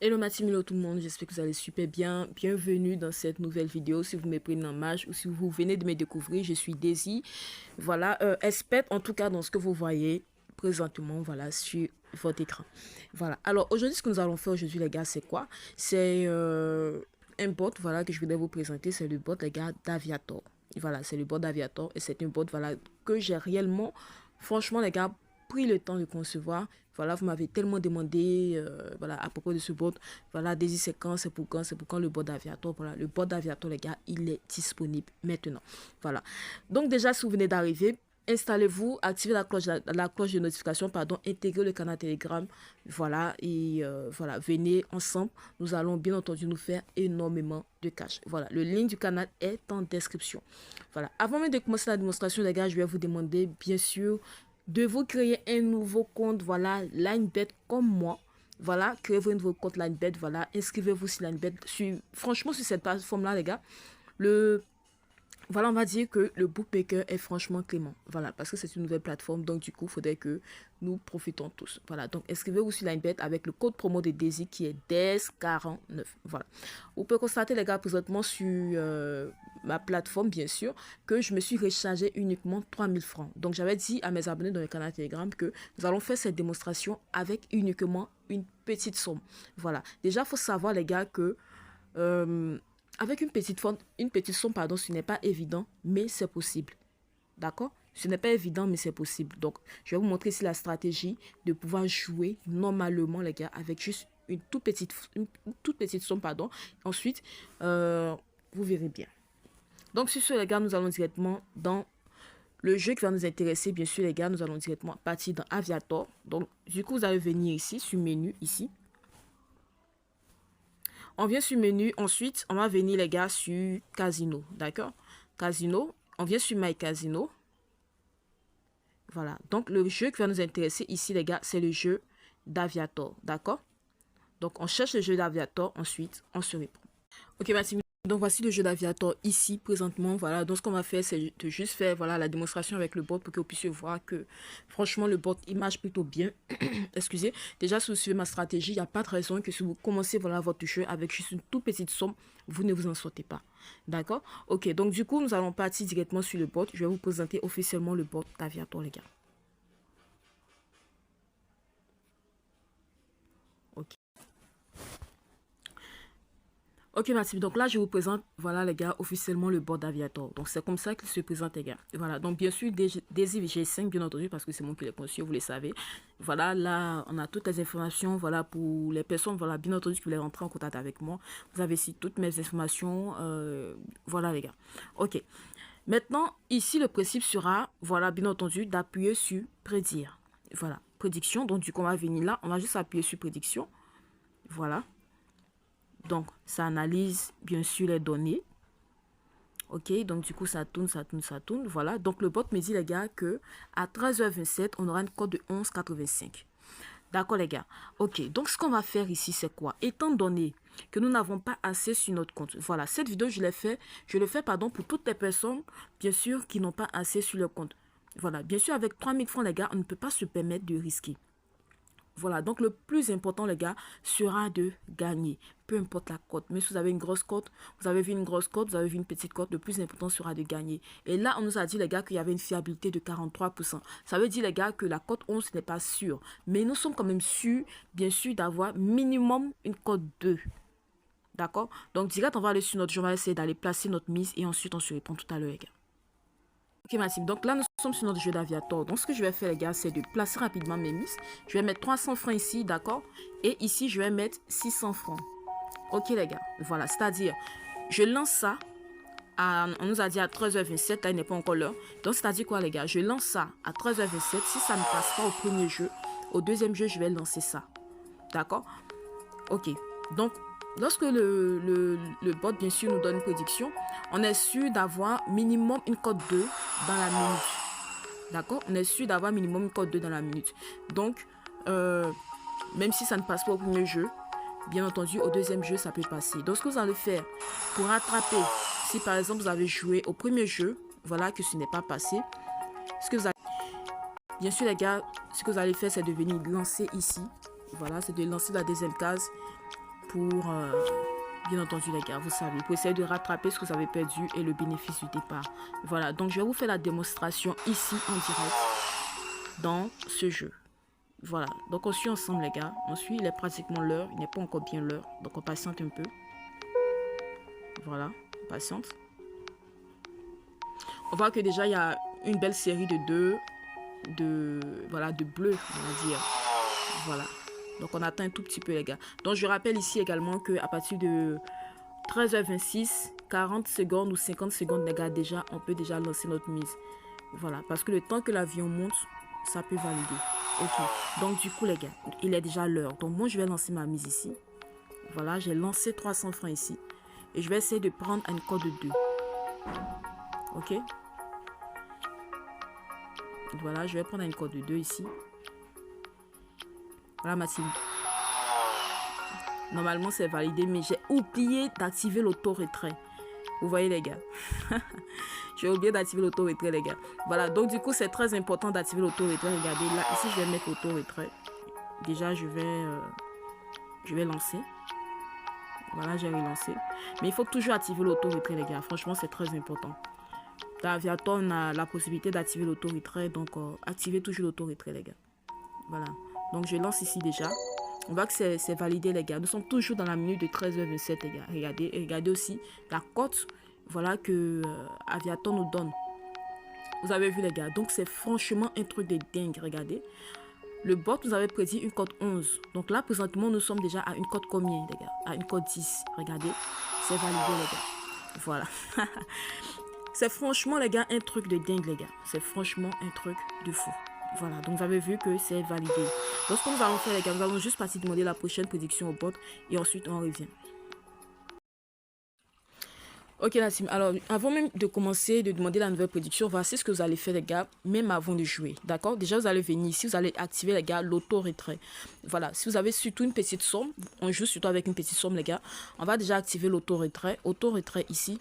Hello Matimilo tout le monde, j'espère que vous allez super bien. Bienvenue dans cette nouvelle vidéo. Si vous me prenez en marche ou si vous venez de me découvrir, je suis Daisy. Voilà, expert en tout cas dans ce que vous voyez présentement, voilà, sur votre écran. Voilà, alors aujourd'hui ce que nous allons faire aujourd'hui les gars, c'est quoi? C'est un bot, voilà, que je voulais vous présenter, c'est le bot les gars d'Aviator. Voilà, c'est le bot d'Aviator et c'est un bot, voilà, que j'ai réellement, franchement les gars, pris le temps de concevoir. Voilà, vous m'avez tellement demandé voilà, à propos de ce bot. Voilà, Daisy, c'est quand, c'est pour quand le bot d'Aviator. Voilà, le bot d'Aviator, les gars, il est disponible maintenant. Voilà. Donc, déjà, si vous venez d'arriver, installez-vous, activez la cloche de notification, pardon, intégrez le canal Telegram. Voilà, et voilà, venez ensemble. Nous allons bien entendu nous faire énormément de cash. Voilà, le lien du canal est en description. Voilà, avant même de commencer la démonstration, les gars, je vais vous demander, bien sûr, de vous créer un nouveau compte, voilà, LineBet comme moi. Voilà, créez-vous un nouveau compte LineBet, voilà, inscrivez-vous sur LineBet. Franchement, sur cette plateforme-là, les gars, voilà, on va dire que le bookmaker est franchement clément. Voilà, parce que c'est une nouvelle plateforme. Donc, du coup, il faudrait que nous profitons tous. Voilà, donc inscrivez-vous sur LineBet avec le code promo de Daisy qui est DES49. Voilà. Vous pouvez constater, les gars, présentement sur ma plateforme, bien sûr, que je me suis rechargé uniquement 3000 francs. Donc, j'avais dit à mes abonnés dans le canal Telegram que nous allons faire cette démonstration avec uniquement une petite somme. Voilà. Déjà, il faut savoir, les gars, que avec une petite somme, pardon, ce n'est pas évident, mais c'est possible. D'accord? Ce n'est pas évident, mais c'est possible. Donc, je vais vous montrer ici la stratégie de pouvoir jouer normalement, les gars, avec juste une toute petite somme, pardon. Ensuite, vous verrez bien. Donc, sur ce, les gars, nous allons directement dans le jeu qui va nous intéresser. Bien sûr, les gars, nous allons directement partir dans Aviator. Donc, du coup, vous allez venir ici, sur menu, ici. On vient sur menu, ensuite, on va venir, les gars, sur Casino, d'accord? Casino, on vient sur My Casino. Voilà, donc le jeu qui va nous intéresser ici, les gars, c'est le jeu d'Aviator, d'accord? Donc, on cherche le jeu d'Aviator, ensuite, on se répond. Ok, merci. Donc, voici le jeu d'Aviator ici, présentement. Voilà, donc ce qu'on va faire, c'est de juste faire voilà, la démonstration avec le bot pour que vous puissiez voir que, franchement, le bot, il marche plutôt bien. Excusez. Déjà, si vous suivez ma stratégie, il n'y a pas de raison que si vous commencez voilà, votre jeu avec juste une toute petite somme, vous ne vous en sortez pas. D'accord? Ok, donc du coup, nous allons partir directement sur le bot. Je vais vous présenter officiellement le bot d'Aviator, les gars. Ok. Ok, merci. Donc là, je vous présente, voilà les gars, officiellement le bot d'Aviator. Donc c'est comme ça qu'il se présente, les gars. Voilà, donc bien sûr, Daisy G5, bien entendu, parce que c'est moi qui l'ai conçu, vous le savez. Voilà, là, on a toutes les informations, voilà, pour les personnes, voilà, bien entendu, qui voulaient rentrer en contact avec moi. Vous avez ici toutes mes informations, voilà les gars. Ok. Maintenant, ici, le principe sera, voilà, bien entendu, d'appuyer sur prédire. Voilà, prédiction. Donc, du coup, on va venir là, on va juste appuyer sur prédiction. Voilà. Donc, ça analyse bien sûr les données. Ok, donc du coup, ça tourne. Voilà, donc le bot me dit, les gars, que à 13h27, on aura une cote de 11,85. D'accord, les gars. Ok, donc ce qu'on va faire ici, c'est quoi? Étant donné que nous n'avons pas assez sur notre compte. Voilà, cette vidéo, je le fais, pardon, pour toutes les personnes, bien sûr, qui n'ont pas assez sur leur compte. Voilà, bien sûr, avec 3000 francs, les gars, on ne peut pas se permettre de risquer. Voilà, donc le plus important, les gars, sera de gagner. Peu importe la cote. Mais si vous avez une grosse cote, vous avez vu une grosse cote, vous avez vu une petite cote, le plus important sera de gagner. Et là, on nous a dit, les gars, qu'il y avait une fiabilité de 43%. Ça veut dire, les gars, que la cote 11 n'est pas sûre. Mais nous sommes quand même sûrs, bien sûr, d'avoir minimum une cote 2. D'accord? Donc, direct, on va aller sur notre jeu, on va essayer d'aller placer notre mise et ensuite, on se répond tout à l'heure, les gars. Ok, Maxime, donc là nous sommes sur notre jeu d'Aviator. Donc ce que je vais faire, les gars, c'est de placer rapidement mes mises. Je vais mettre 300 francs ici, d'accord? Et ici, je vais mettre 600 francs. Ok, les gars, voilà, c'est-à-dire, je lance ça, on nous a dit à 13h27, là il n'est pas encore l'heure. Donc c'est-à-dire quoi, les gars? Je lance ça à 13h27. Si ça ne passe pas au premier jeu, au deuxième jeu, je vais lancer ça. D'accord? Ok, donc lorsque le bot, bien sûr, nous donne une prédiction, on est sûr d'avoir minimum une cote 2 dans la minute. D'accord? On est sûr d'avoir minimum une cote 2 dans la minute. Donc, même si ça ne passe pas au premier jeu, bien entendu, au deuxième jeu, ça peut passer. Donc, ce que vous allez faire pour rattraper, si par exemple, vous avez joué au premier jeu, voilà, que ce n'est pas passé, ce que vous allez... Bien sûr, les gars, ce que vous allez faire, c'est de venir lancer ici. Voilà, c'est de lancer la deuxième case. pour, bien entendu les gars, vous savez, pour essayer de rattraper ce que vous avez perdu et le bénéfice du départ. Voilà, donc je vais vous faire la démonstration ici en direct dans ce jeu. Voilà, donc on suit ensemble les gars, on suit, il est pratiquement l'heure, il n'est pas encore bien l'heure, donc on patiente un peu. Voilà, on patiente. On voit que déjà il y a une belle série de bleus, on va dire. Voilà, donc on attend un tout petit peu les gars. Donc je rappelle ici également que à partir de 13h26, 40 secondes ou 50 secondes les gars, déjà on peut déjà lancer notre mise. Voilà, parce que le temps que l'avion monte, ça peut valider. Ok, donc du coup les gars, il est déjà l'heure. Donc moi je vais lancer ma mise ici. Voilà, j'ai lancé 300 francs ici. Et je vais essayer de prendre une cote de 2. Ok. Voilà, je vais prendre une cote de 2 ici. Voilà ma team. Normalement c'est validé, mais j'ai oublié d'activer l'auto-retrait. Vous voyez les gars. J'ai oublié d'activer l'auto-retrait les gars. Voilà, donc du coup c'est très important d'activer l'auto-retrait. Regardez là, ici je vais mettre l'auto-retrait. Déjà je vais lancer. Voilà, j'ai relancé. Mais il faut toujours activer l'auto-retrait les gars. Franchement c'est très important. Dans Aviator on a la possibilité d'activer l'auto-retrait. Donc activez toujours l'auto-retrait les gars. Voilà, donc je lance ici déjà. On voit que c'est validé les gars. Nous sommes toujours dans la minute de 13h27 les gars. Regardez, et regardez aussi la cote, voilà, que Aviator nous donne. Vous avez vu les gars. Donc c'est franchement un truc de dingue. Regardez. Le bot nous avait prédit une cote 11. Donc là présentement nous sommes déjà à une cote combien les gars? À une cote 10. Regardez. C'est validé les gars. Voilà. C'est franchement les gars un truc de dingue les gars. C'est franchement un truc de fou. Voilà, donc vous avez vu que c'est validé. Donc ce que nous allons faire les gars, nous allons juste partir demander la prochaine prédiction au bot et ensuite on revient. Ok la team, alors avant même de commencer de demander la nouvelle prédiction, voici ce que vous allez faire les gars, même avant de jouer, d'accord? Déjà vous allez venir ici, vous allez activer les gars l'auto-retrait. Voilà, si vous avez surtout une petite somme, on joue surtout avec une petite somme les gars, on va déjà activer l'auto-retrait, auto-retrait ici.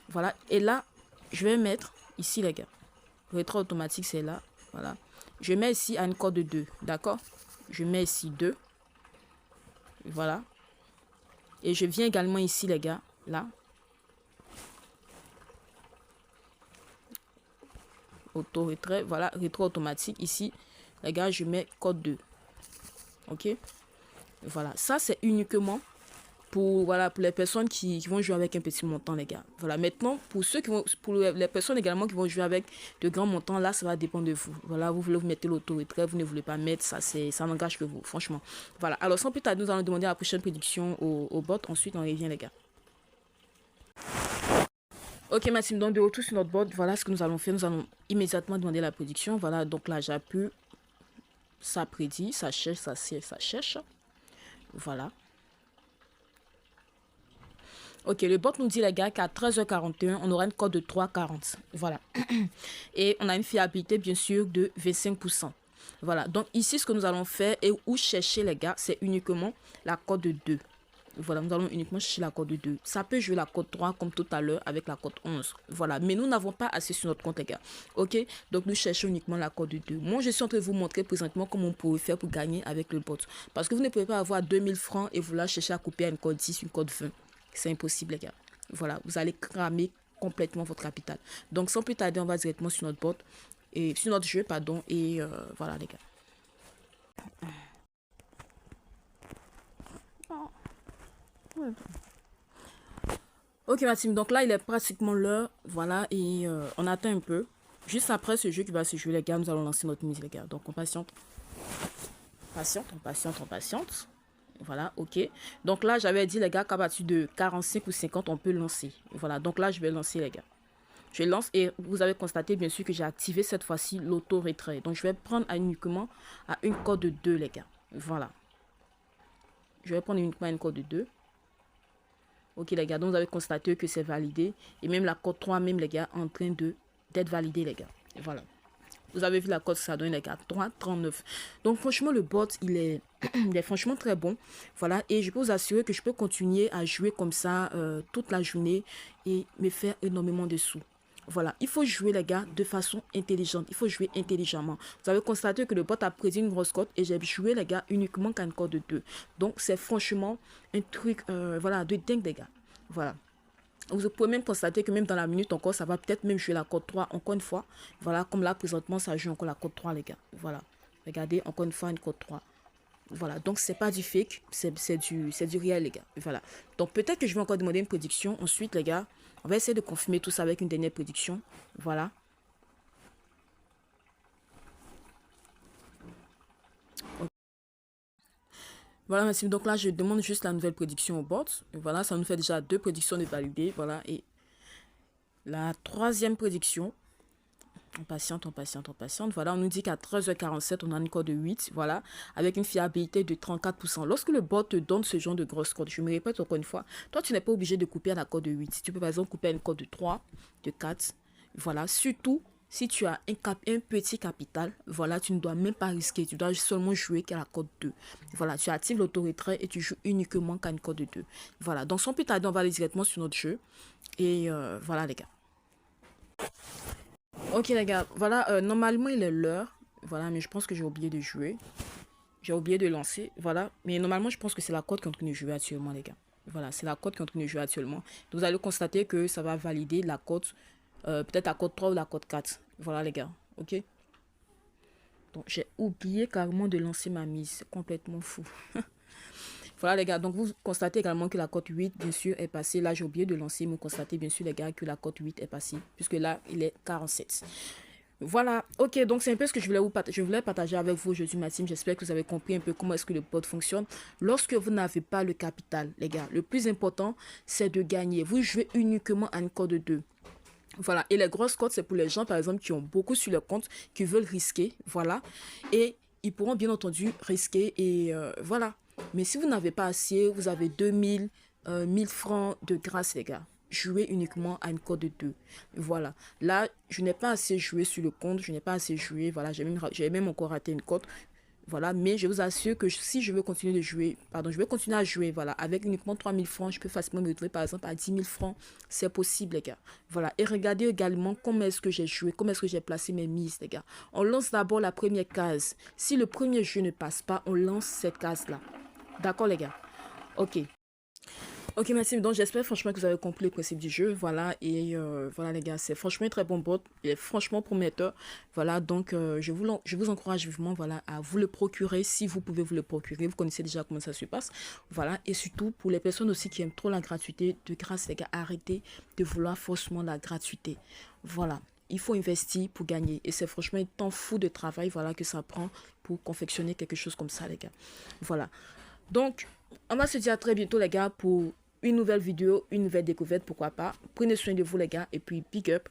Voilà, et là, je vais mettre ici les gars, retrait automatique c'est là. Voilà. Je mets ici à une cote de 2. D'accord? Je mets ici 2. Voilà. Et je viens également ici, les gars. Là. Auto-retrait. Voilà. Retrait automatique. Ici, les gars, je mets code 2. Ok? Voilà. Ça, c'est uniquement pour, voilà, pour les personnes qui vont jouer avec un petit montant, les gars. Voilà, maintenant, pour les personnes également qui vont jouer avec de grands montants, là, ça va dépendre de vous. Voilà, vous voulez vous mettre l'auto-retrait, vous ne voulez pas mettre, ça n'engage que vous, franchement. Voilà, alors sans plus tarder, nous allons demander la prochaine prédiction au bot. Ensuite, on revient, les gars. Ok, ma team, donc de retour sur notre bot, voilà ce que nous allons faire. Nous allons immédiatement demander la prédiction. Voilà, donc là, j'appuie. Ça prédit, ça cherche, ça cherche. Voilà. Ok, le bot nous dit les gars qu'à 13h41, on aura une cote de 3,40. Voilà. Et on a une fiabilité bien sûr de 25%. Voilà. Donc ici, ce que nous allons faire et où chercher les gars, c'est uniquement la cote de 2. Voilà, nous allons uniquement chercher la cote de 2. Ça peut jouer la cote 3 comme tout à l'heure avec la cote 11. Voilà, mais nous n'avons pas assez sur notre compte les gars. Ok, donc nous cherchons uniquement la cote de 2. Moi, je suis en train de vous montrer présentement comment on pourrait faire pour gagner avec le bot. Parce que vous ne pouvez pas avoir 2000 francs et vouloir chercher à couper à une cote 10, une cote 20. C'est impossible les gars. Voilà, vous allez cramer complètement votre capital. Donc sans plus tarder, on va directement sur notre bot et sur notre jeu pardon et voilà les gars. Ok ma team, donc là il est pratiquement l'heure, voilà, et on attend un peu. Juste après ce jeu qui va se jouer les gars, nous allons lancer notre mise les gars. Donc on patiente. On patiente. Voilà, ok. Donc là, j'avais dit, les gars, qu'à partir de 45 ou 50, on peut lancer. Voilà, donc là, je vais lancer, les gars. Je lance et vous avez constaté, bien sûr, que j'ai activé cette fois-ci l'auto-retrait. Donc, je vais prendre uniquement à une cote de 2, les gars. Voilà. Je vais prendre uniquement une cote de 2. Ok, les gars, donc vous avez constaté que c'est validé. Et même la cote 3, même, les gars, en train d'être validée, les gars. Et voilà. Vous avez vu la cote, ça donne les gars 3,39. Donc franchement le bot il est franchement très bon. Voilà, et je peux vous assurer que je peux continuer à jouer comme ça toute la journée et me faire énormément de sous. Voilà, il faut jouer les gars de façon intelligente. Il faut jouer intelligemment. Vous avez constaté que le bot a prédit une grosse cote et j'ai joué les gars uniquement qu'à une cote de 2. Donc c'est franchement un truc voilà, de dingue les gars. Voilà. Vous pouvez même constater que même dans la minute encore, ça va peut-être même jouer la cote 3 encore une fois. Voilà, comme là présentement, ça joue encore la cote 3 les gars. Voilà, regardez encore une fois une cote 3. Voilà, donc c'est pas du fake, c'est du réel les gars. Voilà, donc peut-être que je vais encore demander une prédiction. Ensuite les gars, on va essayer de confirmer tout ça avec une dernière prédiction. Voilà. Voilà, merci. Donc là, je demande juste la nouvelle prédiction au bot. Voilà, ça nous fait déjà 2 prédictions de valider. Voilà, et la troisième prédiction. On patiente, on patiente, on patiente. Voilà, on nous dit qu'à 13h47, on a une cote de 8. Voilà, avec une fiabilité de 34%. Lorsque le bot te donne ce genre de grosse cote, je me répète encore une fois, toi, tu n'es pas obligé de couper à la cote de 8. Tu peux par exemple couper à une cote de 3, de 4. Voilà, surtout si tu as un petit capital, voilà, tu ne dois même pas risquer. Tu dois seulement jouer qu'à la cote 2. Voilà, tu actives l'auto-retrait et tu joues uniquement qu'à une cote de 2. Voilà, donc sans plus tarder, on va aller directement sur notre jeu. Et voilà les gars. Ok les gars, voilà, normalement il est l'heure. Voilà, mais je pense que j'ai oublié de jouer. J'ai oublié de lancer, voilà. Mais normalement, je pense que c'est la cote qui est en train de jouer actuellement, les gars. Voilà, c'est la cote qui est en train de jouer actuellement. Vous allez constater que ça va valider la cote, peut-être la cote 3 ou la cote 4. Voilà les gars, ok. Donc j'ai oublié carrément de lancer ma mise, c'est complètement fou. Voilà les gars, donc vous constatez également que la cote 8 bien sûr est passée. Là j'ai oublié de lancer, mais vous constatez bien sûr les gars que la cote 8 est passée. Puisque là il est 47. Voilà, ok, donc c'est un peu ce que je voulais partager avec vous aujourd'hui ma team. J'espère que vous avez compris un peu comment est-ce que le bot fonctionne. Lorsque vous n'avez pas le capital, les gars, le plus important c'est de gagner. Vous jouez uniquement à une cote de 2. Voilà, et les grosses cotes c'est pour les gens par exemple qui ont beaucoup sur leur compte, qui veulent risquer, voilà. Et ils pourront bien entendu risquer et voilà. Mais si vous n'avez pas assez, vous avez 2000, 1000 francs de grâce les gars. Jouer uniquement à une cote de 2. Voilà. Là, je n'ai pas assez joué sur le compte, je n'ai pas assez joué. Voilà, j'ai même encore raté une cote. Voilà, mais je vous assure que si je veux continuer de jouer, pardon, je vais continuer à jouer, voilà, avec uniquement 3000 francs, je peux facilement me retrouver par exemple à 10 000 francs. C'est possible, les gars. Voilà, et regardez également comment est-ce que j'ai joué, comment est-ce que j'ai placé mes mises, les gars. On lance d'abord la première case. Si le premier jeu ne passe pas, on lance cette case-là. D'accord, les gars? Ok. Ok merci, donc j'espère franchement que vous avez compris le principe du jeu, voilà, et voilà les gars, c'est franchement un très bon bot, il est franchement prometteur, voilà, donc je vous encourage vivement, voilà, à vous le procurer, si vous pouvez vous le procurer, vous connaissez déjà comment ça se passe, voilà, et surtout pour les personnes aussi qui aiment trop la gratuité, de grâce les gars, arrêtez de vouloir forcément la gratuité, voilà. Il faut investir pour gagner, et c'est franchement un temps fou de travail, voilà, que ça prend pour confectionner quelque chose comme ça les gars, voilà. Donc, on va se dire à très bientôt les gars pour une nouvelle vidéo, une nouvelle découverte, pourquoi pas. Prenez soin de vous les gars et puis big up.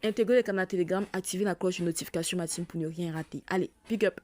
Intégrez le canal Telegram, activez la cloche de notification ma team pour ne rien rater. Allez, big up.